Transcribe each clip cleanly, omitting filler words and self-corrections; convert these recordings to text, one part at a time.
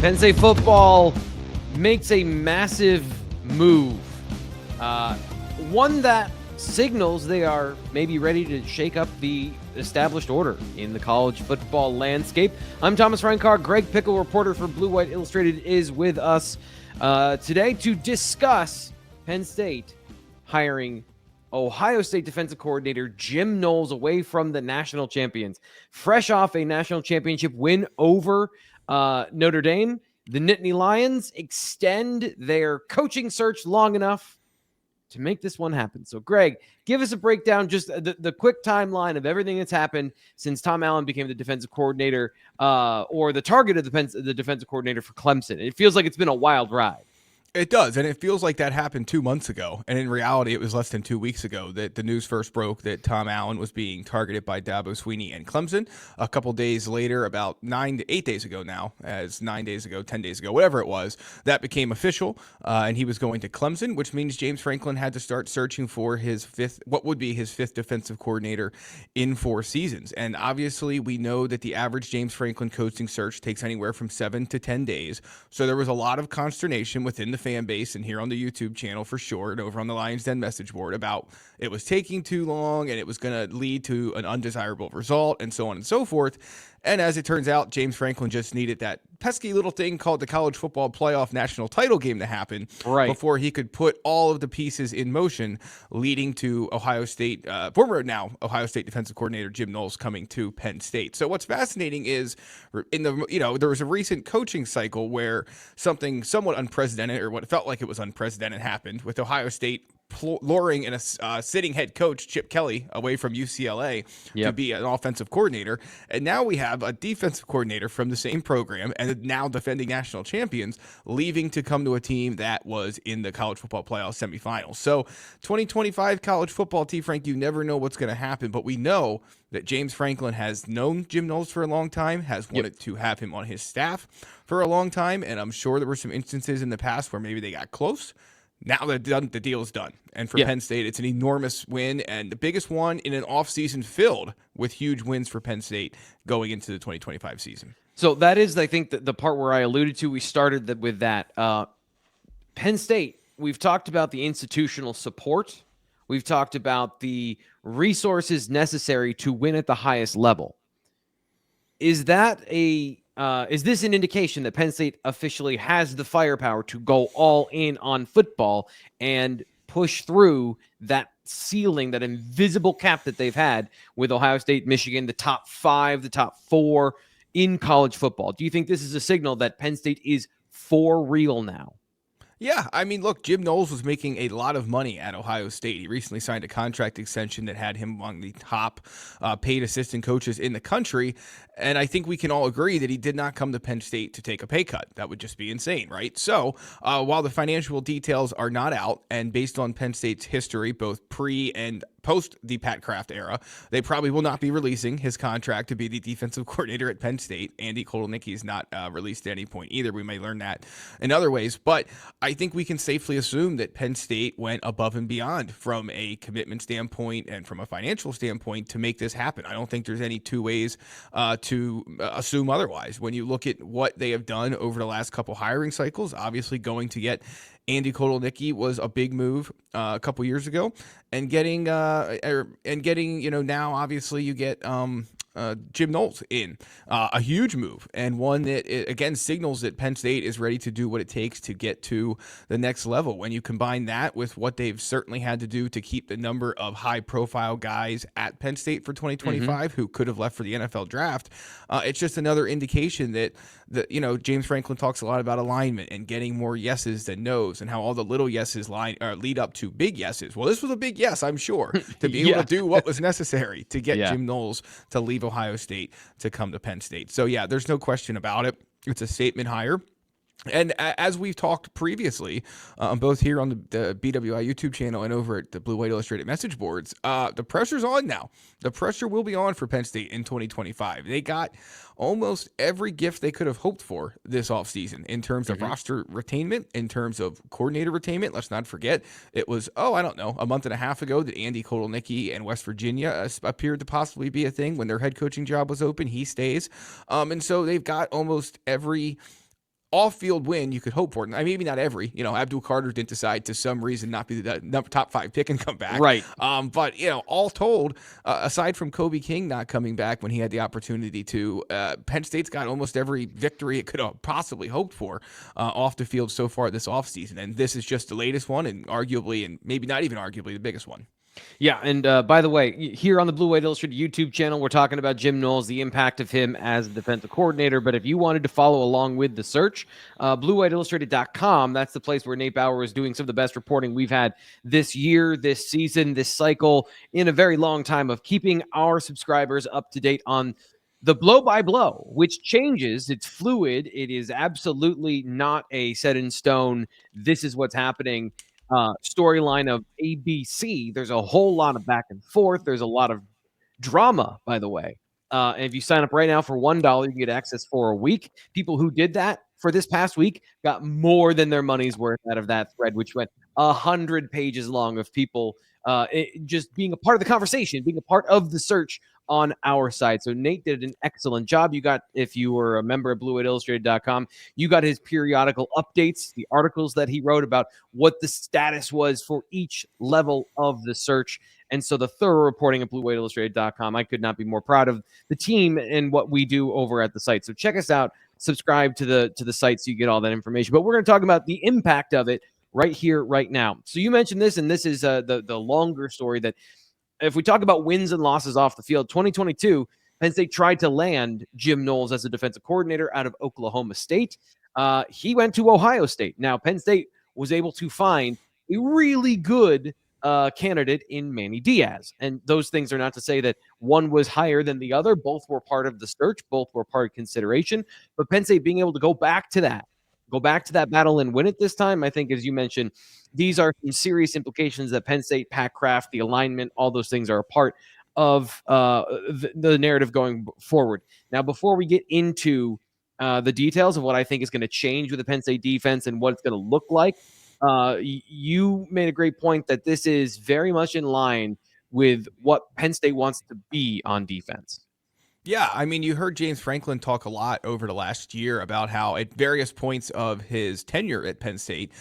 Penn State football makes a massive move. One that signals they are maybe ready to shake up the established order in the college football landscape. I'm Thomas Reinkar. Greg Pickel, reporter for Blue White Illustrated, is with us today to discuss Penn State hiring Ohio State defensive coordinator Jim Knowles away from the national champions. Fresh off a national championship win over Notre Dame, the Nittany Lions extend their coaching search long enough to make this one happen. So, Greg, give us a breakdown, just the quick timeline of everything that's happened since Tom Allen became the defensive coordinator or the target of the defensive coordinator for Clemson. It feels like it's been a wild ride. It does, and it feels like that happened 2 months ago, and in reality, it was less than 2 weeks ago that the news first broke that Tom Allen was being targeted by Dabo Swinney and Clemson. A couple days later, about 8 days ago now, 9 days ago, 10 days ago, whatever it was, that became official, and he was going to Clemson, which means James Franklin had to start searching for what would be his fifth defensive coordinator in 4 seasons. And obviously, we know that the average James Franklin coaching search takes anywhere from 7 to 10 days, so there was a lot of consternation within the fan base and here on the YouTube channel for sure, and over on the Lions Den message board about it was taking too long and it was going to lead to an undesirable result and so on and so forth. And as it turns out, James Franklin just needed that pesky little thing called the college football playoff national title game to happen before he could put all of the pieces in motion, leading to Ohio State, former now Ohio State defensive coordinator Jim Knowles coming to Penn State. So what's fascinating is there was a recent coaching cycle where something somewhat unprecedented, or what felt like it was unprecedented, happened with Ohio State luring in a sitting head coach, Chip Kelly, away from UCLA to be an offensive coordinator. And now we have a defensive coordinator from the same program and now defending national champions leaving to come to a team that was in the college football playoff semifinals. So 2025 college football, T. Frank, you never know what's going to happen, but we know that James Franklin has known Jim Knowles for a long time, has wanted to have him on his staff for a long time, and I'm sure there were some instances in the past where maybe they got close. Now that the deal is done. And for Penn State, it's an enormous win, and the biggest one in an offseason filled with huge wins for Penn State going into the 2025 season. So that is, I think, the part where I alluded to. We started with that. Penn State, we've talked about the institutional support. We've talked about the resources necessary to win at the highest level. Is this an indication that Penn State officially has the firepower to go all in on football and push through that ceiling, that invisible cap that they've had with Ohio State, Michigan, the top 5, the top 4 in college football? Do you think this is a signal that Penn State is for real now? Yeah, I mean, look, Jim Knowles was making a lot of money at Ohio State. He recently signed a contract extension that had him among the top paid assistant coaches in the country. And I think we can all agree that he did not come to Penn State to take a pay cut. That would just be insane, right? So while the financial details are not out, and based on Penn State's history, both pre and post the Pat Kraft era, they probably will not be releasing his contract to be the defensive coordinator at Penn State. Andy Kotelnicki is not released at any point either. We may learn that in other ways. But I think we can safely assume that Penn State went above and beyond from a commitment standpoint and from a financial standpoint to make this happen. I don't think there's any two ways to assume otherwise. When you look at what they have done over the last couple hiring cycles, obviously going to get Andy Kotelnicki was a big move a couple years ago, and getting now obviously you get Jim Knowles in a huge move, and one that again signals that Penn State is ready to do what it takes to get to the next level. When you combine that with what they've certainly had to do to keep the number of high-profile guys at Penn State for 2025 who could have left for the NFL draft, it's just another indication that James Franklin talks a lot about alignment and getting more yeses than nos, and how all the little yeses lead up to big yeses. Well, this was a big yes, I'm sure, to be able to do what was necessary to get Jim Knowles to leave Ohio State to come to Penn State. So yeah, there's no question about it. It's a statement hire. And as we've talked previously, both here on the BWI YouTube channel and over at the Blue White Illustrated message boards, the pressure's on now. The pressure will be on for Penn State in 2025. They got almost every gift they could have hoped for this offseason in terms of roster retainment, in terms of coordinator retainment. Let's not forget, it was, a month and a half ago that Andy Kotelnicki and West Virginia appeared to possibly be a thing when their head coaching job was open. He stays. And so they've got almost every off-field win you could hope for. I mean, maybe not every. Abdul Carter didn't decide to some reason not be the top 5 pick and come back. Right. But all told, aside from Kobe King not coming back when he had the opportunity to, Penn State's got almost every victory it could have possibly hoped for off the field so far this offseason. And this is just the latest one, and arguably, and maybe not even arguably, the biggest one. Yeah, and by the way, here on the Blue White Illustrated YouTube channel, we're talking about Jim Knowles, the impact of him as a defensive coordinator. But if you wanted to follow along with the search, BlueWhiteIllustrated.com, that's the place where Nate Bauer is doing some of the best reporting we've had this year, this season, this cycle, in a very long time, of keeping our subscribers up to date on the blow-by-blow, which changes. It's fluid. It is absolutely not a set in stone, this is what's happening storyline of ABC. There's a whole lot of back and forth. There's a lot of drama, by the way. And if you sign up right now for $1, you can get access for a week. People who did that for this past week got more than their money's worth out of that thread, which went 100 pages long of people just being a part of the conversation, being a part of the search on our side. So Nate did an excellent job. You got, if you were a member of BlueWhiteIllustrated.com, you got his periodical updates, the articles that he wrote about what the status was for each level of the search. And so the thorough reporting at BlueWhiteIllustrated.com, I could not be more proud of the team and what we do over at the site. So check us out, subscribe to the site so you get all that information. But we're going to talk about the impact of it right here, right now. So you mentioned this, and this is the longer story, that if we talk about wins and losses off the field, 2022, Penn State tried to land Jim Knowles as a defensive coordinator out of Oklahoma State. He went to Ohio State. Now, Penn State was able to find a really good candidate in Manny Diaz. And those things are not to say that one was higher than the other. Both were part of the search. Both were part of consideration. But Penn State being able to go back to that battle and win it this time, I think, as you mentioned, these are some serious implications that Penn State, Pat Kraft, the alignment, all those things are a part of the narrative going forward. Now, before we get into the details of what I think is going to change with the Penn State defense and what it's going to look like, you made a great point that this is very much in line with what Penn State wants to be on defense. Yeah, I mean, you heard James Franklin talk a lot over the last year about how at various points of his tenure at Penn State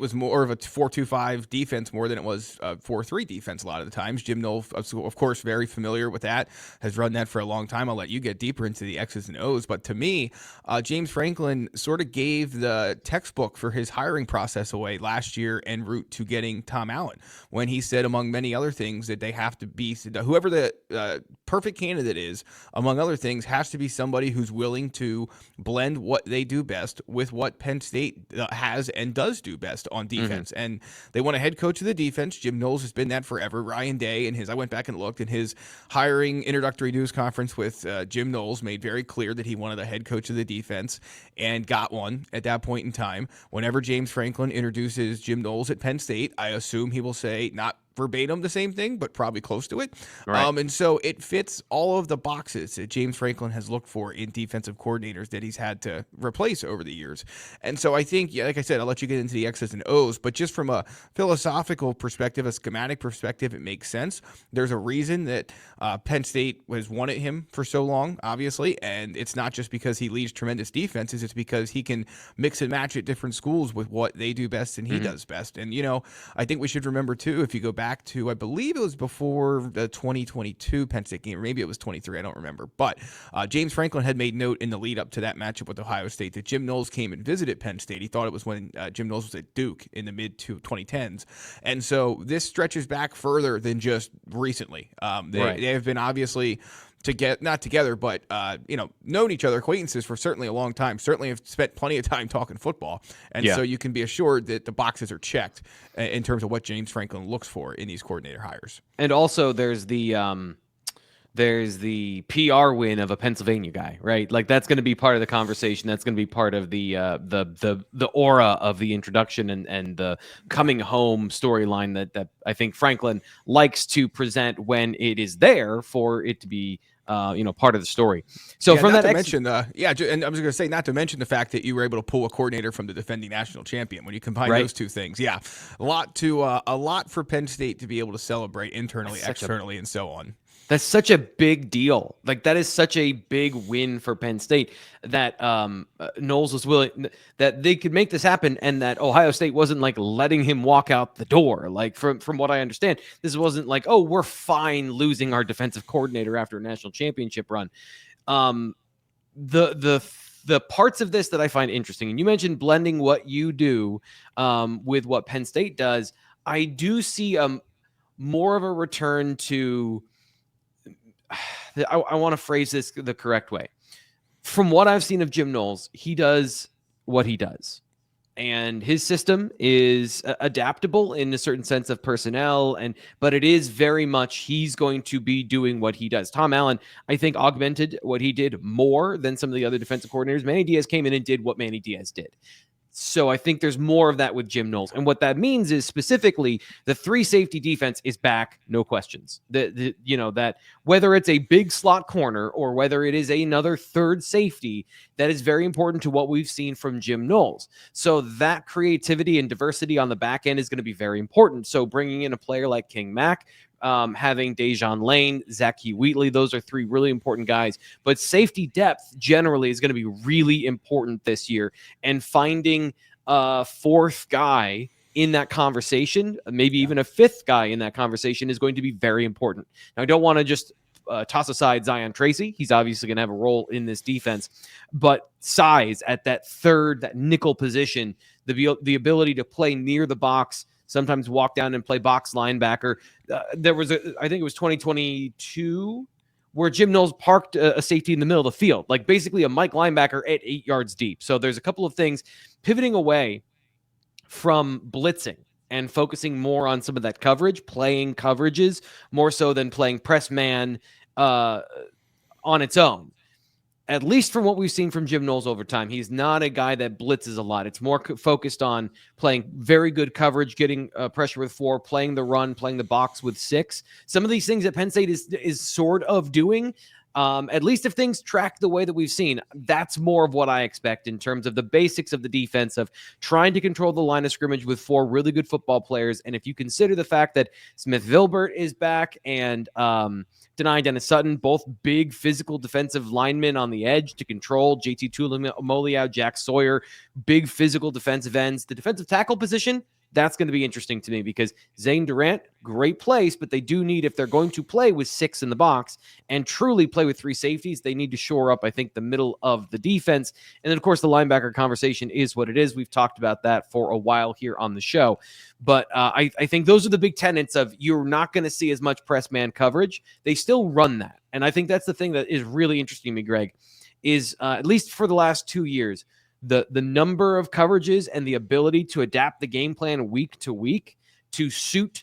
was more of a 4-2-5 defense more than it was a 4-3 defense a lot of the times. Jim Knowles, of course, very familiar with that, has run that for a long time. I'll let you get deeper into the X's and O's. But to me, James Franklin sort of gave the textbook for his hiring process away last year en route to getting Tom Allen, when he said, among many other things, that they have to be, whoever the perfect candidate is, among other things, has to be somebody who's willing to blend what they do best with what Penn State has and does do best on defense. And they want a head coach of the defense. Jim Knowles has been that forever. Ryan Day, in his, I went back and looked, in his hiring introductory news conference with Jim Knowles, made very clear that he wanted a head coach of the defense and got one at that point in time. Whenever James Franklin introduces Jim Knowles at Penn State, I assume he will say, not verbatim the same thing, but probably close to it. Right. And so it fits all of the boxes that James Franklin has looked for in defensive coordinators that he's had to replace over the years. And so I think, like I said, I'll let you get into the X's and O's, but just from a philosophical perspective, a schematic perspective, it makes sense. There's a reason that Penn State has wanted him for so long, obviously, and it's not just because he leads tremendous defenses, it's because he can mix and match at different schools with what they do best and he does best. And, I think we should remember, too, if you go back to, I believe it was before the 2022 Penn State game, or maybe it was 23, I don't remember. But James Franklin had made note in the lead up to that matchup with Ohio State that Jim Knowles came and visited Penn State. He thought it was when Jim Knowles was at Duke in the mid-2010s. And so this stretches back further than just recently. They have been obviously not together, but known each other, acquaintances for certainly a long time. Certainly have spent plenty of time talking football, and so you can be assured that the boxes are checked in terms of what James Franklin looks for in these coordinator hires. And also, there's the PR win of a Pennsylvania guy, right? Like that's going to be part of the conversation. That's going to be part of the aura of the introduction and the coming home storyline that I think Franklin likes to present when it is there for it to be part of the story. So from that, and I was going to say, not to mention the fact that you were able to pull a coordinator from the defending national champion. When you combine those two things, a lot for Penn State to be able to celebrate internally, externally, and so on. That's such a big deal. Like, that is such a big win for Penn State that Knowles was willing, that they could make this happen, and that Ohio State wasn't like letting him walk out the door. Like, from what I understand, this wasn't like, oh, we're fine losing our defensive coordinator after a national championship run. The parts of this that I find interesting, and you mentioned blending what you do with what Penn State does. I do see more of a return to. I want to phrase this the correct way. From what I've seen of Jim Knowles, he does what he does. And his system is adaptable in a certain sense of personnel, but it is very much he's going to be doing what he does. Tom Allen, I think, augmented what he did more than some of the other defensive coordinators. Manny Diaz came in and did what Manny Diaz did. So I think there's more of that with Jim Knowles. And what that means is specifically the 3 safety defense is back, no questions. That whether it's a big slot corner or whether it is another third safety, that is very important to what we've seen from Jim Knowles. So that creativity and diversity on the back end is going to be very important. So bringing in a player like King Mack, having Dejon Lane, Zachy Wheatley, those are 3 really important guys. But safety depth generally is going to be really important this year. And finding a 4th guy in that conversation, maybe even a 5th guy in that conversation, is going to be very important. Now, I don't want to just toss aside Zion Tracy. He's obviously going to have a role in this defense. But size at that third, that nickel position, the ability to play near the box, sometimes walk down and play box linebacker. There was I think it was 2022, where Jim Knowles parked a safety in the middle of the field, like basically a Mike linebacker at 8 yards deep. So there's a couple of things pivoting away from blitzing and focusing more on some of that coverage, playing coverages more so than playing press man on its own. At least from what we've seen from Jim Knowles over time, he's not a guy that blitzes a lot. It's more focused on playing very good coverage, getting pressure with 4, playing the run, playing the box with 6. Some of these things that Penn State is sort of doing, at least if things track the way that we've seen, that's more of what I expect in terms of the basics of the defense, of trying to control the line of scrimmage with 4 really good football players. And if you consider the fact that Smith Vilbert is back and Dennis Sutton, both big physical defensive linemen on the edge to control, JT Tuimoloau, Jack Sawyer, big physical defensive ends. The defensive tackle position, that's going to be interesting to me because Zane Durant, great place, but they do need, if they're going to play with 6 in the box and truly play with 3 safeties, they need to shore up, I think, the middle of the defense. And then, of course, the linebacker conversation is what it is. We've talked about that for a while here on the show. But I think those are the big tenets of, you're not going to see as much press man coverage. They still run that. And I think that's the thing that is really interesting to me, Greg, is at least for the last 2 years, the number of coverages and the ability to adapt the game plan week to week to suit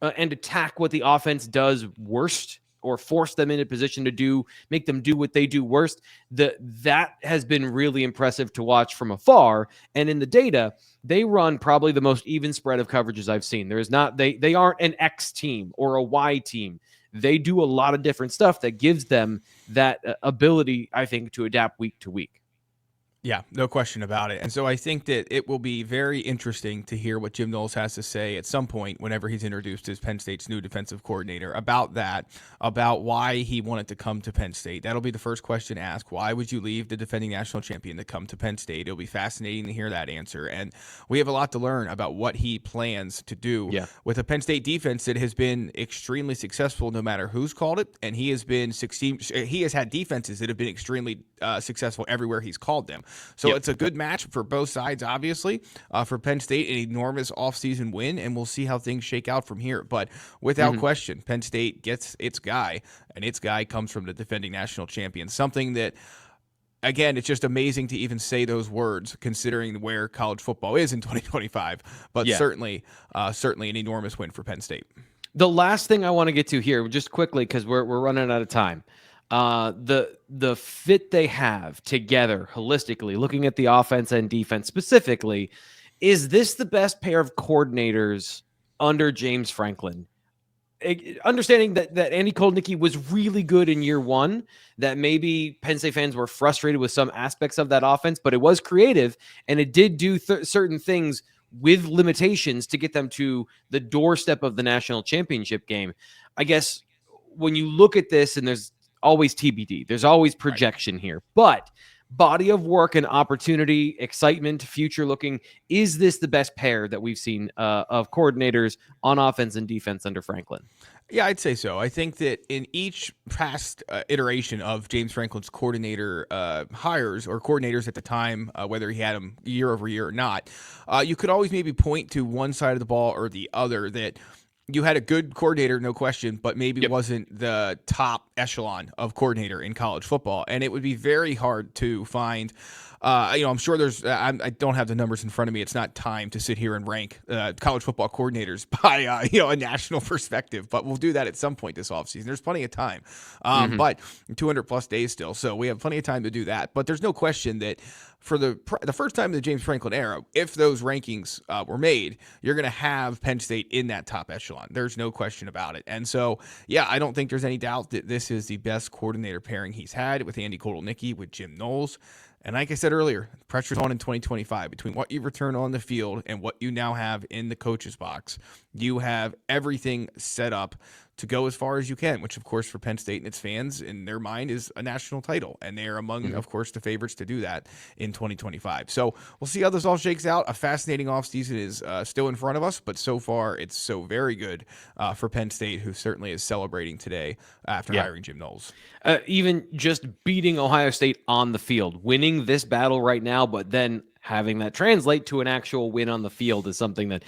and attack what the offense does worst, or force them into position to make them do what they do worst. That has been really impressive to watch from afar. And in the data, they run probably the most even spread of coverages I've seen. There is not, they aren't an X team or a Y team. They do a lot of different stuff that gives them that ability, I think, to adapt week to week. Yeah, no question about it. And so I think that it will be very interesting to hear what Jim Knowles has to say at some point whenever he's introduced as Penn State's new defensive coordinator about that, about why he wanted to come to Penn State. That'll be the first question asked. Why would you leave the defending national champion to come to Penn State? It'll be fascinating to hear that answer. And we have a lot to learn about what he plans to do with a Penn State defense that has been extremely successful no matter who's called it. And he has had defenses that have been extremely successful everywhere he's called them. So it's a good match for both sides, obviously. For Penn State, an enormous offseason win, and we'll see how things shake out from here. But without question, Penn State gets its guy, and its guy comes from the defending national champion. Something that, again, it's just amazing to even say those words, considering where college football is in 2025. But certainly an enormous win for Penn State. The last thing I want to get to here, just quickly, because we're running out of time. The fit they have together holistically, looking at the offense and defense specifically, is this the best pair of coordinators under James Franklin? Understanding that Andy Koldnicki was really good in year 1, that maybe Penn State fans were frustrated with some aspects of that offense, but it was creative and it did do certain things with limitations to get them to the doorstep of the national championship game. I guess, when you look at this, and there's always TBD, there's always projection here, but body of work and opportunity, excitement, future looking, is this the best pair that we've seen of coordinators on offense and defense under Franklin? Yeah, I'd say so. I think that in each past iteration of James Franklin's coordinator hires or coordinators at the time, whether he had them year over year or not, you could always maybe point to one side of the ball or the other that you had a good coordinator, no question, but maybe wasn't the top echelon of coordinator in college football. And it would be very hard to find. I'm sure there's. I don't have the numbers in front of me. It's not time to sit here and rank college football coordinators by a national perspective. But we'll do that at some point this offseason. There's plenty of time, but 200 plus days still, so we have plenty of time to do that. But there's no question that for the first time in the James Franklin era, if those rankings were made, you're going to have Penn State in that top echelon. There's no question about it. And so, yeah, I don't think there's any doubt that this is the best coordinator pairing he's had with Andy Kotelnicki, with Jim Knowles. And like I said earlier, pressure's on in 2025 between what you return on the field and what you now have in the coach's box. You have everything set up to go as far as you can, which, of course, for Penn State and its fans, in their mind, is a national title. And they are among, of course, the favorites to do that in 2025. So we'll see how this all shakes out. A fascinating offseason is still in front of us, but so far it's so very good for Penn State, who certainly is celebrating today after hiring Jim Knowles. Even just beating Ohio State on the field, winning this battle right now, but then having that translate to an actual win on the field is something that,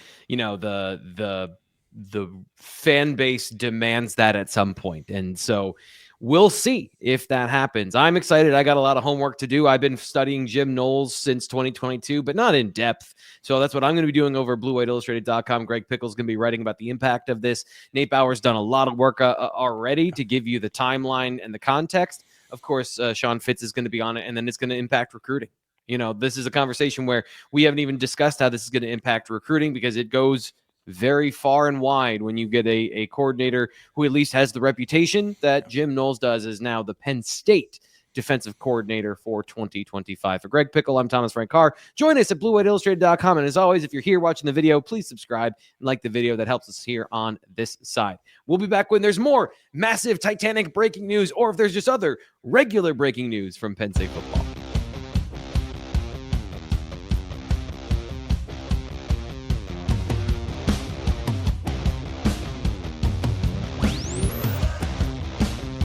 the fan base demands that at some point. And so we'll see if that happens. I'm excited. I got a lot of homework to do. I've been studying Jim Knowles since 2022, but not in depth. So that's what I'm going to be doing over at BlueWhiteIllustrated.com. Greg Pickel's going to be writing about the impact of this. Nate Bauer's done a lot of work already to give you the timeline and the context. Of course, Sean Fitz is going to be on it, and then it's going to impact recruiting. This is a conversation where we haven't even discussed how this is going to impact recruiting, because it goes very far and wide when you get a coordinator who at least has the reputation that Jim Knowles does, as now the Penn State defensive coordinator for 2025. For Greg Pickel, I'm Thomas Frank Carr. Join us at BlueWhiteIllustrated.com. And as always, if you're here watching the video, please subscribe and like the video. That helps us here on this side. We'll be back when there's more massive Titanic breaking news, or if there's just other regular breaking news from Penn State football.